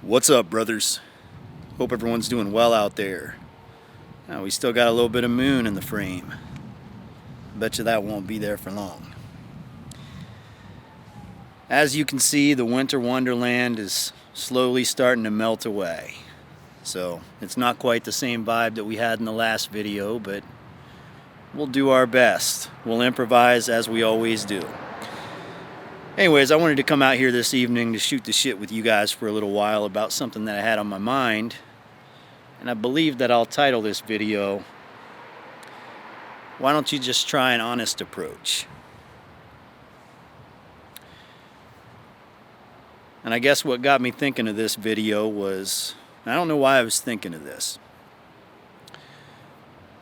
What's up, brothers? Hope everyone's doing well out there. Now, we still got a little bit of moon in the frame. Bet you that won't be there for long. As you can see, the winter wonderland is slowly starting to melt away. So it's not quite the same vibe that we had in the last video, but we'll do our best. We'll improvise as we always do. Anyways, I wanted to come out here this evening to shoot the shit with you guys for a little while about something that I had on my mind. And I believe that I'll title this video, "Why Don't You Just Try an Honest Approach?" And I guess what got me thinking of this video was, I don't know why I was thinking of this,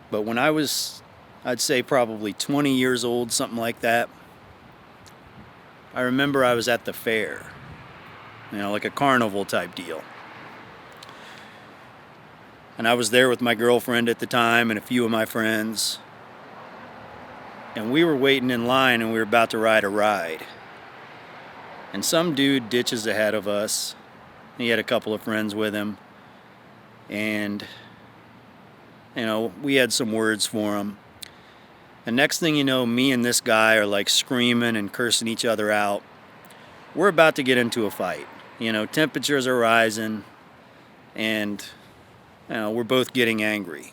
but when I was, I'd say probably 20 years old, something like that, I remember I was at the fair, like a carnival type deal. And I was there with my girlfriend at the time and a few of my friends. And we were waiting in line and we were about to ride a ride. And some dude ditches ahead of us. He had a couple of friends with him. And, we had some words for him. And next thing you know, me and this guy are like screaming and cursing each other out. We're about to get into a fight. Temperatures are rising. And, we're both getting angry.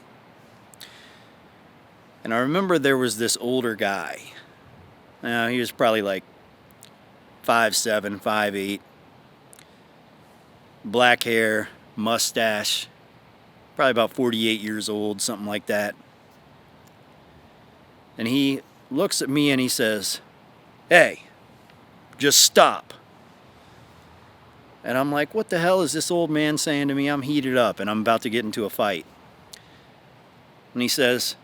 And I remember there was this older guy. He was probably like 5'7", 5'8". Black hair, mustache. Probably about 48 years old, something like that. And he looks at me and he says, "Hey, just stop." And I'm like, what the hell is this old man saying to me? I'm heated up and I'm about to get into a fight. And he says,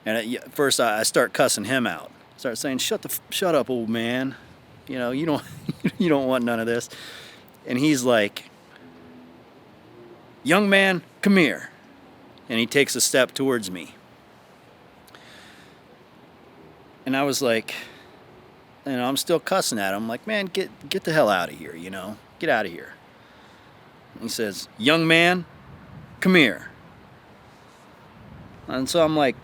and at first I start cussing him out. I start saying, shut up, old man. You don't you don't want none of this. And he's like, "Young man, come here." And he takes a step towards me. And I was like, I'm still cussing at him. I'm like, "Man, get the hell out of here, Get out of here." And he says, "Young man, come here." And so I'm like,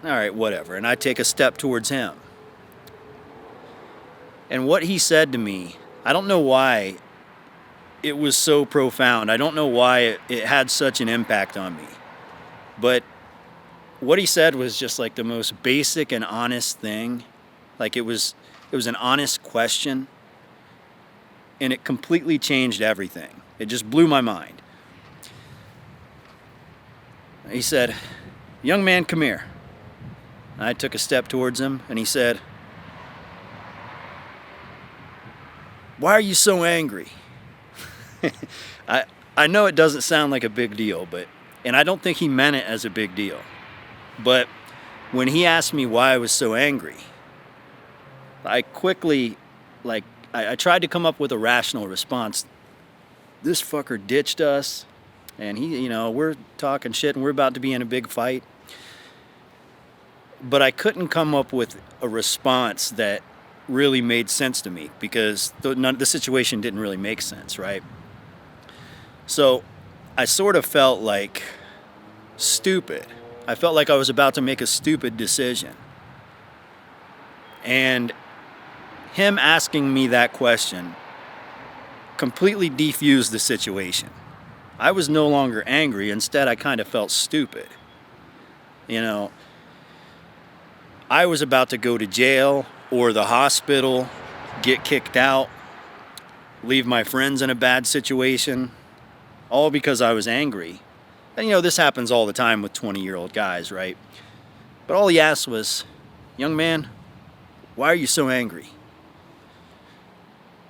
all right, whatever. And I take a step towards him. And what he said to me, I don't know why it was so profound. I don't know why it had such an impact on me. But what he said was just like the most basic and honest thing. Like it was an honest question. And it completely changed everything. It just blew my mind. He said, "Young man, come here." And I took a step towards him and he said, "Why are you so angry?" I know it doesn't sound like a big deal, and I don't think he meant it as a big deal. But when he asked me why I was so angry, I quickly, I tried to come up with a rational response. This fucker ditched us, and we're talking shit, and we're about to be in a big fight. But I couldn't come up with a response that really made sense to me, because the situation didn't really make sense, right? So I sort of felt like stupid. I felt like I was about to make a stupid decision. And him asking me that question completely defused the situation. I was no longer angry. Instead, I kind of felt stupid. I was about to go to jail or the hospital, get kicked out, leave my friends in a bad situation, all because I was angry. And this happens all the time with 20-year-old guys, right? But all he asked was, "Young man, why are you so angry?"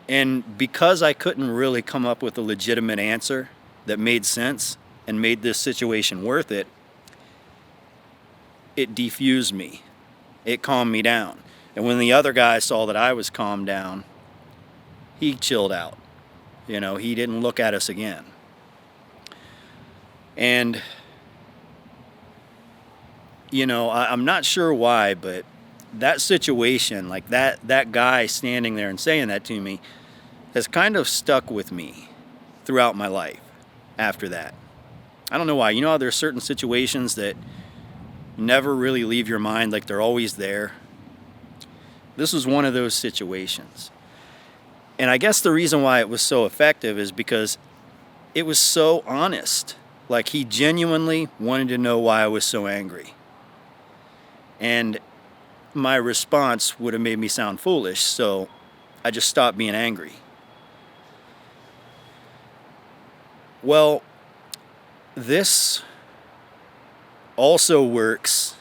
And because I couldn't really come up with a legitimate answer that made sense and made this situation worth it, it defused me. It calmed me down. And when the other guy saw that I was calmed down, he chilled out. He didn't look at us again. And, I'm not sure why, but that situation, like that guy standing there and saying that to me, has kind of stuck with me throughout my life after that. I don't know why. You know how there's certain situations that never really leave your mind, like they're always there? This was one of those situations. And I guess the reason why it was so effective is because it was so honest. Like, he genuinely wanted to know why I was so angry. And my response would have made me sound foolish, so I just stopped being angry. Well, this also works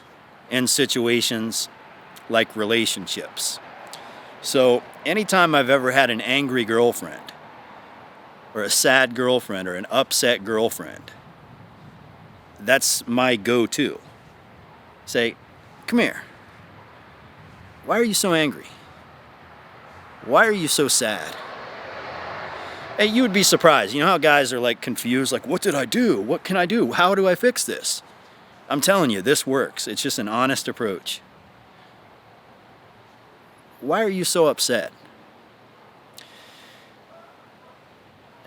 in situations like relationships. So anytime I've ever had an angry girlfriend, or a sad girlfriend, or an upset girlfriend, that's my go-to. Say, come here. Why are you so angry? Why are you so sad? Hey, you would be surprised. You know how guys are like confused, like, what did I do? What can I do? How do I fix this? I'm telling you, this works. It's just an honest approach. Why are you so upset?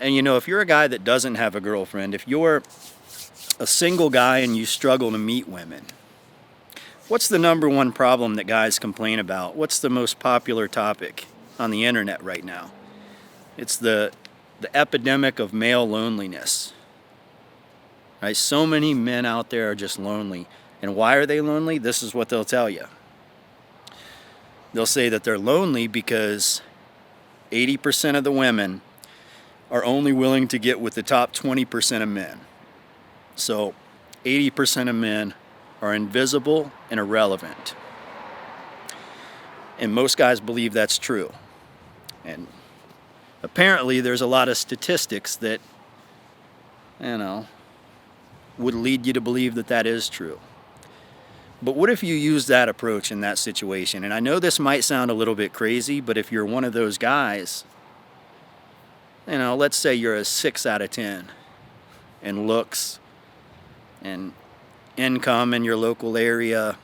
And you know, if you're a guy that doesn't have a girlfriend, if you're a single guy and you struggle to meet women, what's the number one problem that guys complain about? What's the most popular topic on the internet right now? It's the epidemic of male loneliness. Right? So many men out there are just lonely. And why are they lonely? This is what they'll tell you. They'll say that they're lonely because 80% of the women are only willing to get with the top 20% of men. So 80% of men are invisible and irrelevant. And most guys believe that's true. And apparently there's a lot of statistics that, would lead you to believe that that is true. But what if you use that approach in that situation? And I know this might sound a little bit crazy, but if you're one of those guys, let's say you're a 6 out of 10 in looks and income in your local area,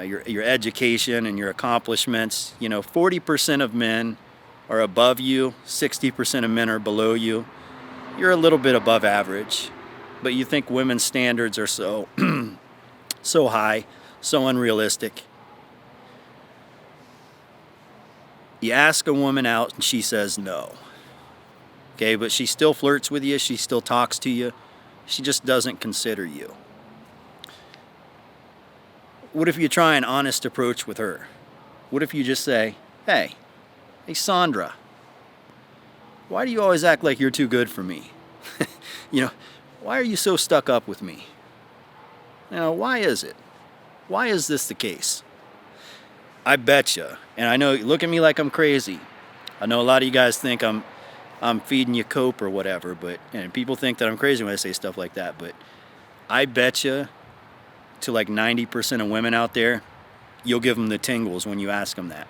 your education and your accomplishments. 40% of men are above you, 60% of men are below you. You're a little bit above average, but you think women's standards are so so high, so unrealistic. You ask a woman out and she says no. Okay, but she still flirts with you, she still talks to you, she just doesn't consider you. What if you try an honest approach with her? What if you just say, hey Sandra, why do you always act like you're too good for me? Why are you so stuck up with me? Why is it? Why is this the case? I betcha, and I know, look at me like I'm crazy. I know a lot of you guys think I'm feeding you cope or whatever, and people think that I'm crazy when I say stuff like that, but I betcha to like 90% of women out there, you'll give them the tingles when you ask them that.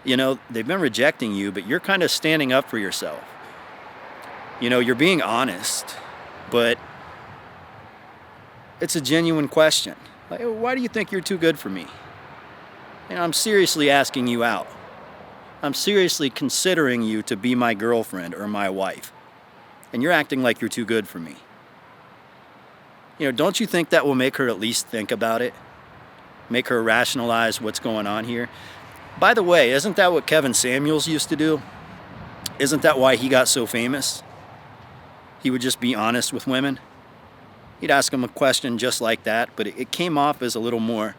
They've been rejecting you, but you're kind of standing up for yourself. You're being honest, but it's a genuine question. Like, why do you think you're too good for me? I'm seriously asking you out. I'm seriously considering you to be my girlfriend or my wife. And you're acting like you're too good for me. Don't you think that will make her at least think about it? Make her rationalize what's going on here? By the way, isn't that what Kevin Samuels used to do? Isn't that why he got so famous? He would just be honest with women. He'd ask them a question just like that, but it came off as a little more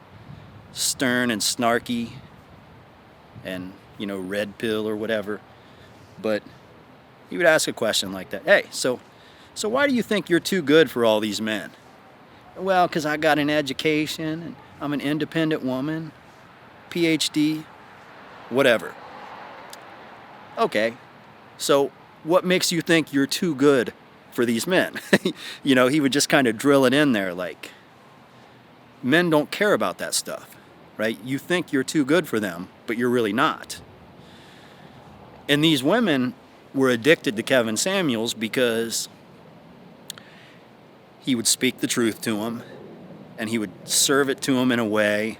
stern and snarky and, red pill or whatever. But he would ask a question like that. Hey, so why do you think you're too good for all these men? Well, because I got an education and I'm an independent woman, PhD, whatever. Okay, so what makes you think you're too good for these men? He would just kind of drill it in there, like, men don't care about that stuff, right? You think you're too good for them, but you're really not. And these women were addicted to Kevin Samuels because he would speak the truth to them, and he would serve it to them in a way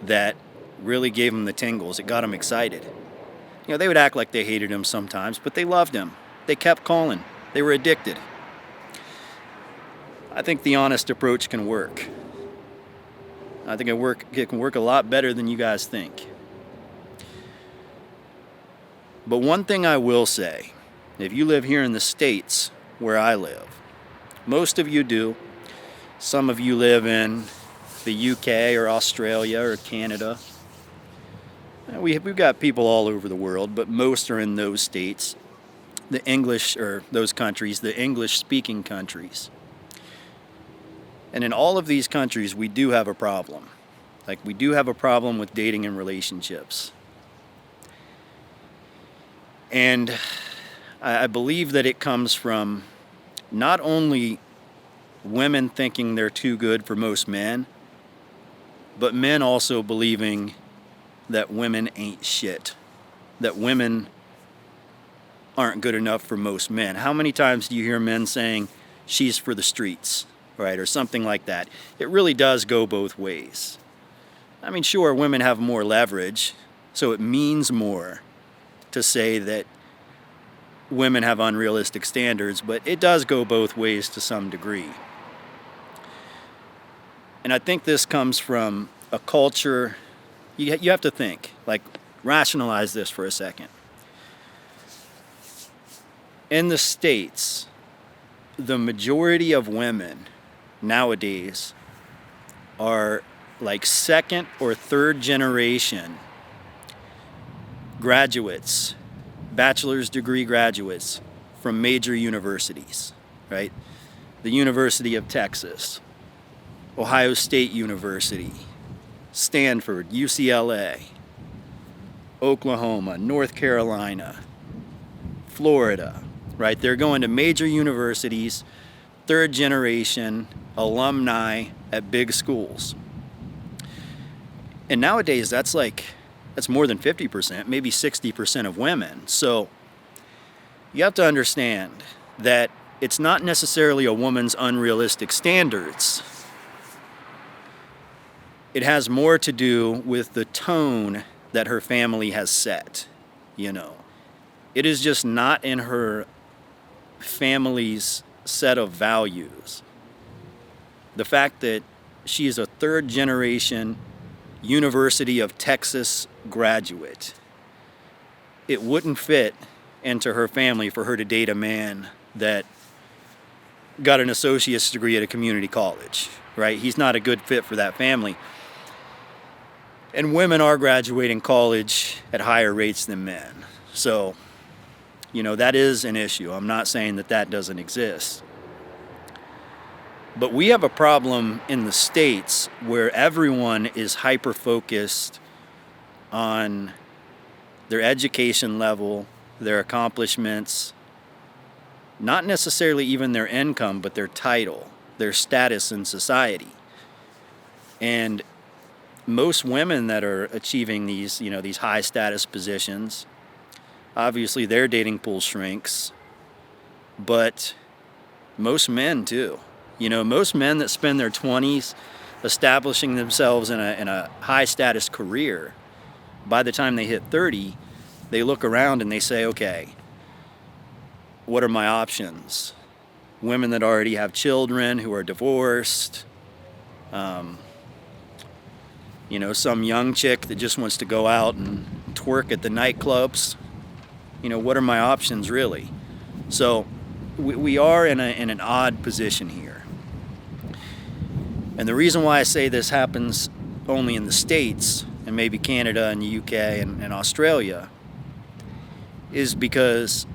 that really gave them the tingles. It got them excited. They would act like they hated him sometimes, but they loved him. They kept calling. They were addicted. I think the honest approach can work. I think it can work a lot better than you guys think. But one thing I will say, if you live here in the States where I live, most of you do. Some of you live in the UK or Australia or Canada. We've got people all over the world, but most are in those states, the English, or those countries, the English-speaking countries. And in all of these countries, we do have a problem. Like, we do have a problem with dating and relationships. And I believe that it comes from not only women thinking they're too good for most men, but men also believing that women ain't shit, that women aren't good enough for most men. How many times do you hear men saying, she's for the streets, right, or something like that? It really does go both ways. I mean, sure, women have more leverage, so it means more to say that women have unrealistic standards, but it does go both ways to some degree. And I think this comes from a culture. You have to think, like, rationalize this for a second. In the States, the majority of women nowadays are like second or third generation graduates, bachelor's degree graduates from major universities, right? The University of Texas, Ohio State University, Stanford, UCLA, Oklahoma, North Carolina, Florida, right? They're going to major universities, third generation alumni at big schools. And nowadays that's more than 50%, maybe 60% of women. So you have to understand that it's not necessarily a woman's unrealistic standards. It has more to do with the tone that her family has set, It is just not in her family's set of values. The fact that she is a third generation University of Texas graduate, it wouldn't fit into her family for her to date a man that got an associate's degree at a community college, right? He's not a good fit for that family. And women are graduating college at higher rates than men. So, that is an issue. I'm not saying that doesn't exist. But we have a problem in the States where everyone is hyper-focused on their education level, their accomplishments, not necessarily even their income, but their title, their status in society. And most women that are achieving these high status positions, obviously their dating pool shrinks, but most men too. Most men that spend their 20s establishing themselves in a high status career, by the time they hit 30, they look around and they say, okay, what are my options? Women that already have children, who are divorced, some young chick that just wants to go out and twerk at the nightclubs. What are my options really? So we are in an odd position here. And the reason why I say this happens only in the States, and maybe Canada and the UK and Australia, is because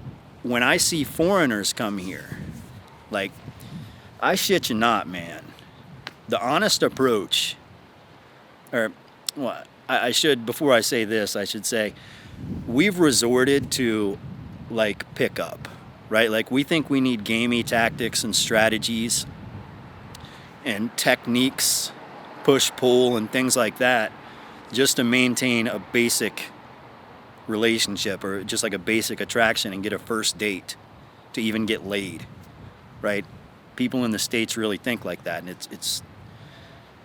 when I see foreigners come here, like, I shit you not, man, the honest approach, before I say this, I should say, we've resorted to, pickup, right? Like, we think we need gamey tactics and strategies and techniques, push-pull and things like that, just to maintain a basic relationship, or just like a basic attraction, and get a first date to even get laid, right? People in the States really think like that, and it's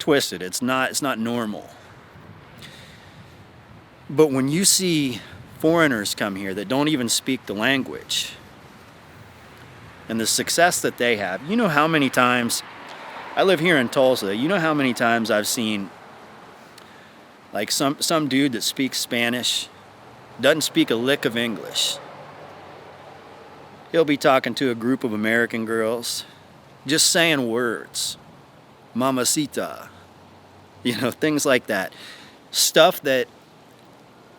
twisted. It's not normal. But when you see foreigners come here that don't even speak the language, and the success that they have. You know how many times, I live here in Tulsa, you know how many times I've seen like some dude that speaks Spanish, doesn't speak a lick of English. He'll be talking to a group of American girls, just saying words. Mamacita. You know, things like that. Stuff that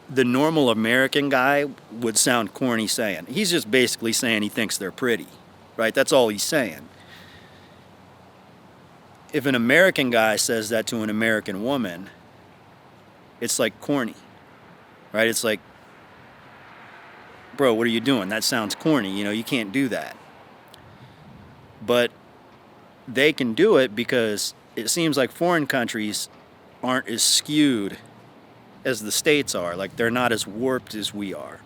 the normal American guy would sound corny saying. He's just basically saying he thinks they're pretty, right? That's all he's saying. If an American guy says that to an American woman, it's like corny, right? It's like, bro, what are you doing? That sounds corny. You know, you can't do that. But they can do it because it seems like foreign countries aren't as skewed as the States are. Like, they're not as warped as we are.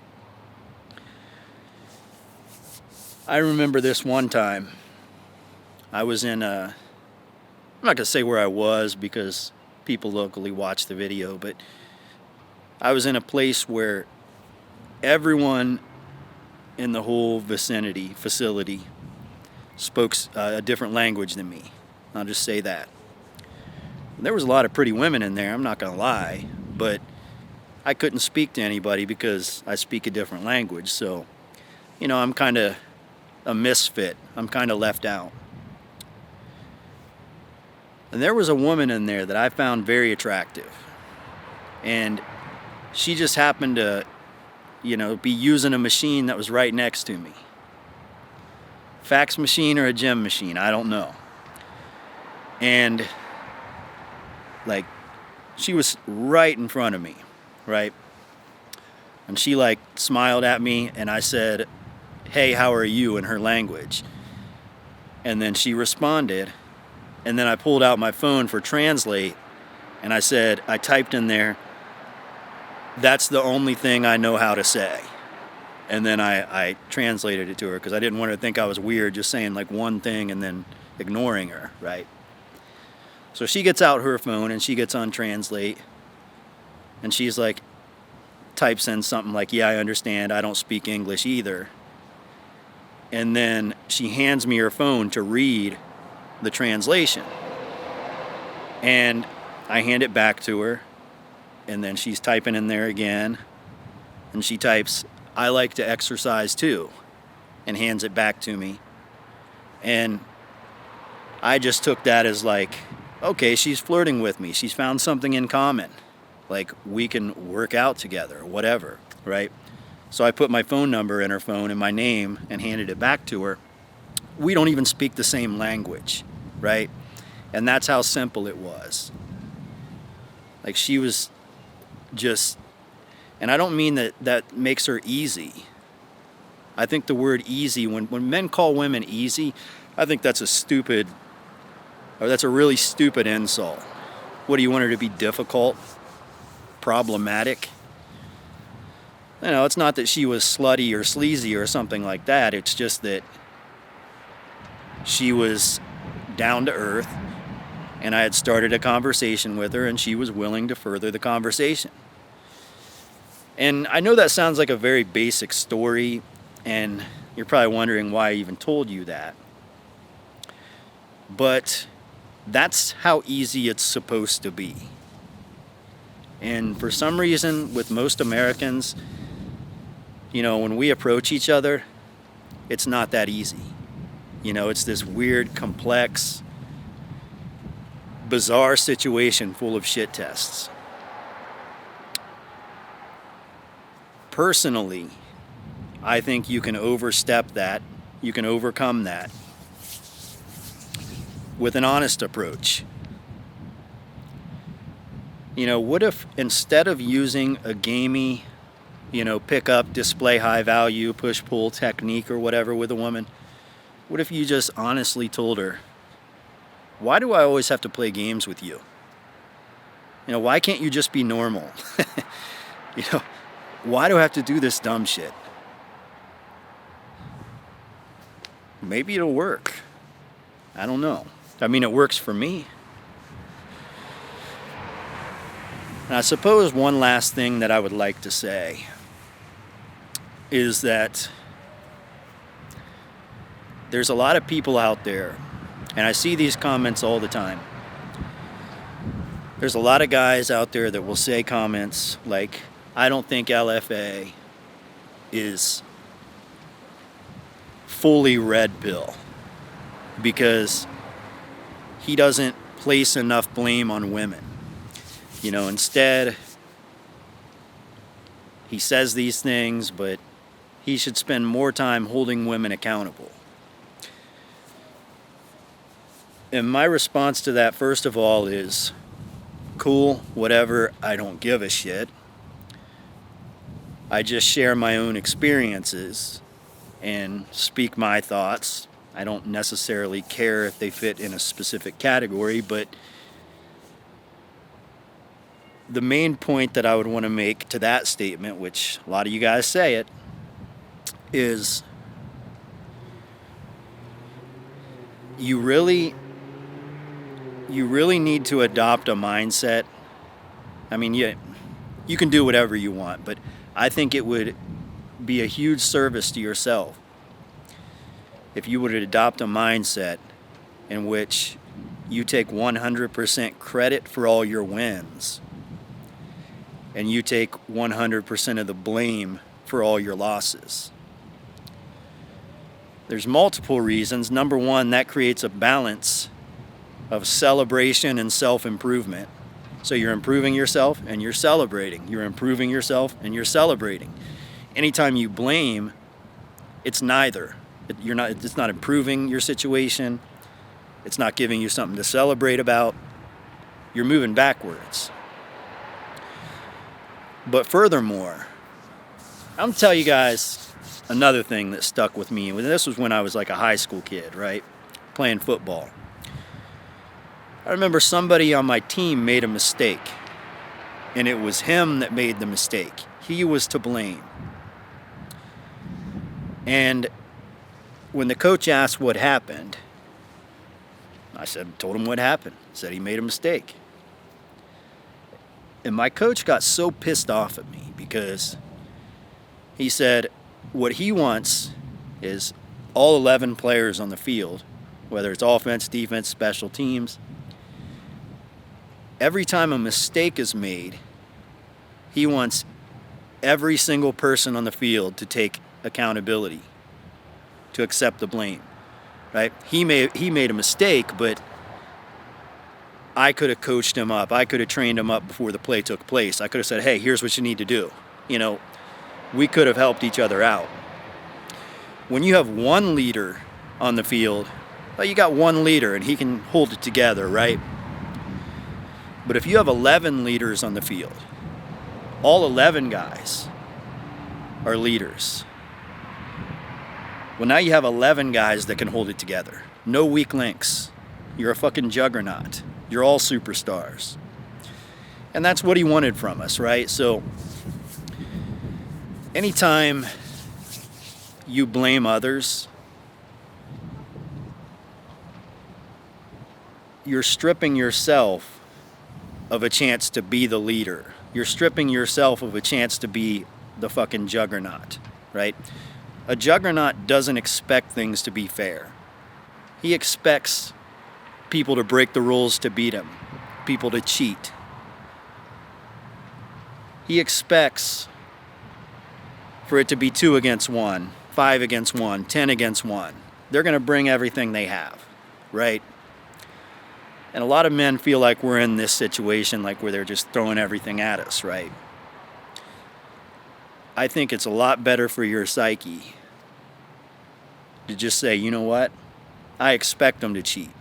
I remember this one time. I was in I'm not going to say where I was because people locally watch the video, but I was in a place where everyone in the whole facility spoke a different language than me. I'll just say that. There was a lot of pretty women in there, I'm not going to lie, but I couldn't speak to anybody because I speak a different language. So, you know, I'm kind of a misfit. I'm kind of left out. And there was a woman in there that I found very attractive. And she just happened to, you know, be using a machine that was right next to me. Fax machine or a gem machine, I don't know. And like, she was right in front of me, right? And she like smiled at me, and I said, "Hey, how are you?" in her language. And then she responded, and then I pulled out my phone for translate, and I said, I typed in there, "That's the only thing I know how to say." And then I translated it to her because I didn't want her to think I was weird just saying like one thing and then ignoring her, right? So she gets out her phone and she gets on translate, and she's like, types in something like, "Yeah, I understand, I don't speak English either." And then she hands me her phone to read the translation. And I hand it back to her, and then she's typing in there again, and she types, "I like to exercise too," and hands it back to me. And I just took that as like, okay, she's flirting with me. She's found something in common. Like, we can work out together, whatever, right? So I put my phone number in her phone and my name and handed it back to her. We don't even speak the same language, right? And that's how simple it was. Like, she was just, and I don't mean that makes her easy. I think the word easy, when men call women easy, I think that's that's a really stupid insult. What, do you want her to be difficult? Problematic? You know, it's not that she was slutty or sleazy or something like that. It's just that she was down to earth, and I had started a conversation with her, and she was willing to further the conversation. And I know that sounds like a very basic story, and you're probably wondering why I even told you that. But that's how easy it's supposed to be. And for some reason, with most Americans, you know, when we approach each other, it's not that easy. You know, it's this weird, complex, bizarre situation full of shit tests. Personally, I think you can overstep that, you can overcome that with an honest approach. You know, what if instead of using a gamey, you know, pick up, display high value, push-pull technique or whatever with a woman, what if you just honestly told her, "Why do I always have to play games with you? You know, why can't you just be normal? You know, why do I have to do this dumb shit?" Maybe it'll work. I don't know. I mean, it works for me. And I suppose one last thing that I would like to say is that there's a lot of people out there, and I see these comments all the time. There's a lot of guys out there that will say comments like, I don't think LFA is fully red pill because he doesn't place enough blame on women. Instead, he says these things, but he should spend more time holding women accountable. And my response to that, first of all, is cool, whatever, I don't give a shit. I just share my own experiences and speak my thoughts. I don't necessarily care if they fit in a specific category, but the main point that I would want to make to that statement, which a lot of you guys say it, is you really need to adopt a mindset. I mean, you can do whatever you want, but I think it would be a huge service to yourself if you would adopt a mindset in which you take 100% credit for all your wins and you take 100% of the blame for all your losses. There's multiple reasons. Number one, that creates a balance of celebration and self-improvement. So you're improving yourself and you're celebrating. You're improving yourself and you're celebrating. Anytime you blame, it's neither. It's not improving your situation. It's not giving you something to celebrate about. You're moving backwards. But furthermore, I'm gonna tell you guys another thing that stuck with me. This was when I was like a high school kid, right? Playing football. I remember somebody on my team made a mistake, and it was him that made the mistake. He was to blame. And when the coach asked what happened, I told him what happened. Said he made a mistake. And my coach got so pissed off at me because he said what he wants is all 11 players on the field, whether it's offense, defense, special teams. Every time a mistake is made, he wants every single person on the field to take accountability, to accept the blame, right? He made a mistake, but I could have coached him up. I could have trained him up before the play took place. I could have said, hey, here's what you need to do. We could have helped each other out. When you have one leader on the field, well, you got one leader and he can hold it together, right? But if you have 11 leaders on the field, all 11 guys are leaders. Well, now you have 11 guys that can hold it together. No weak links. You're a fucking juggernaut. You're all superstars. And that's what he wanted from us, right? So anytime you blame others, you're stripping yourself of a chance to be the leader. You're stripping yourself of a chance to be the fucking juggernaut, right? A juggernaut doesn't expect things to be fair. He expects people to break the rules to beat him, people to cheat. He expects for it to be 2 against 1, 5 against 1, 10 against 1. They're going to bring everything they have, right? And a lot of men feel like we're in this situation, like where they're just throwing everything at us, right? I think it's a lot better for your psyche to just say, you know what? I expect them to cheat.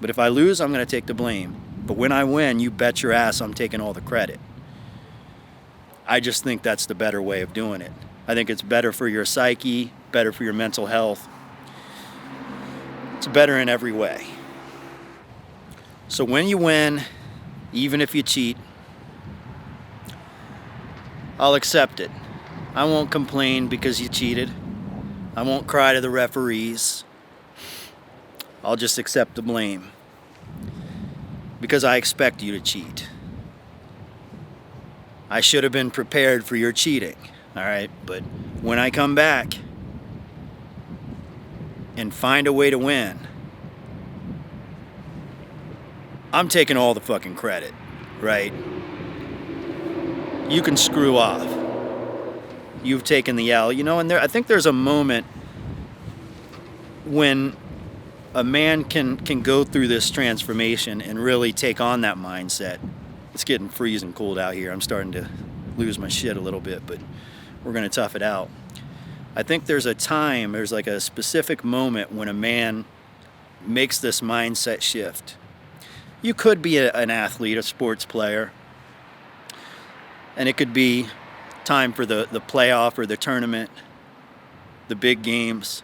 But if I lose, I'm going to take the blame. But when I win, you bet your ass I'm taking all the credit. I just think that's the better way of doing it. I think it's better for your psyche, better for your mental health. It's better in every way. So when you win, even if you cheat, I'll accept it. I won't complain because you cheated. I won't cry to the referees. I'll just accept the blame because I expect you to cheat. I should have been prepared for your cheating. All right, but when I come back and find a way to win, I'm taking all the fucking credit, right? You can screw off. You've taken the L, you know, and I think there's a moment when a man can go through this transformation and really take on that mindset. It's getting freezing cold out here. I'm starting to lose my shit a little bit, but we're going to tough it out. I think there's like a specific moment when a man makes this mindset shift. You could be an athlete, a sports player, and it could be time for the playoff or the tournament, the big games,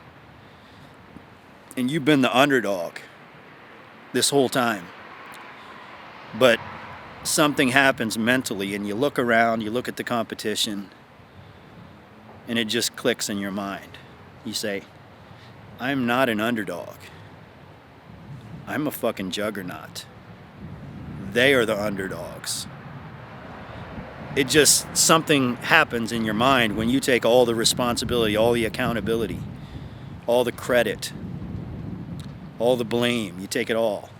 and you've been the underdog this whole time. But something happens mentally, and you look around, you look at the competition, and it just clicks in your mind. You say, I'm not an underdog. I'm a fucking juggernaut. They are the underdogs. It just, something happens in your mind when you take all the responsibility, all the accountability, all the credit, all the blame. You take it all.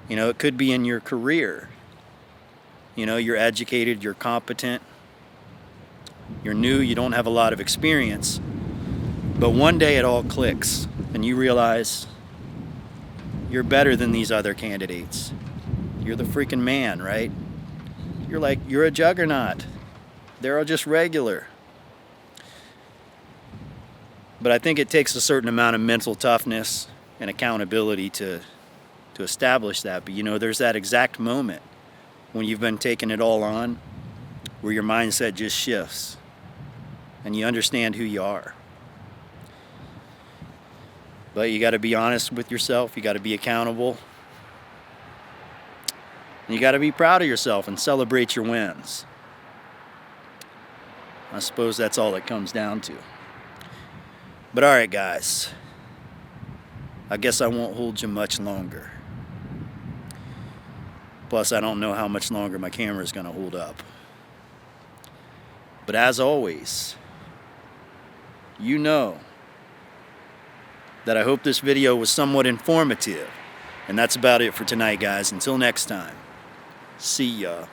You know, it could be in your career. You know, you're educated, you're competent, you're new, you don't have a lot of experience. But one day it all clicks and you realize you're better than these other candidates. You're the freaking man, right? You're a juggernaut. They're all just regular. But I think it takes a certain amount of mental toughness and accountability to establish that. But you know, there's that exact moment when you've been taking it all on where your mindset just shifts and you understand who you are. But you got to be honest with yourself. You got to be accountable. And you got to be proud of yourself and celebrate your wins. I suppose that's all it comes down to. But all right, guys. I guess I won't hold you much longer. Plus, I don't know how much longer my camera is going to hold up. But as always, you know that I hope this video was somewhat informative. And that's about it for tonight, guys. Until next time, see ya.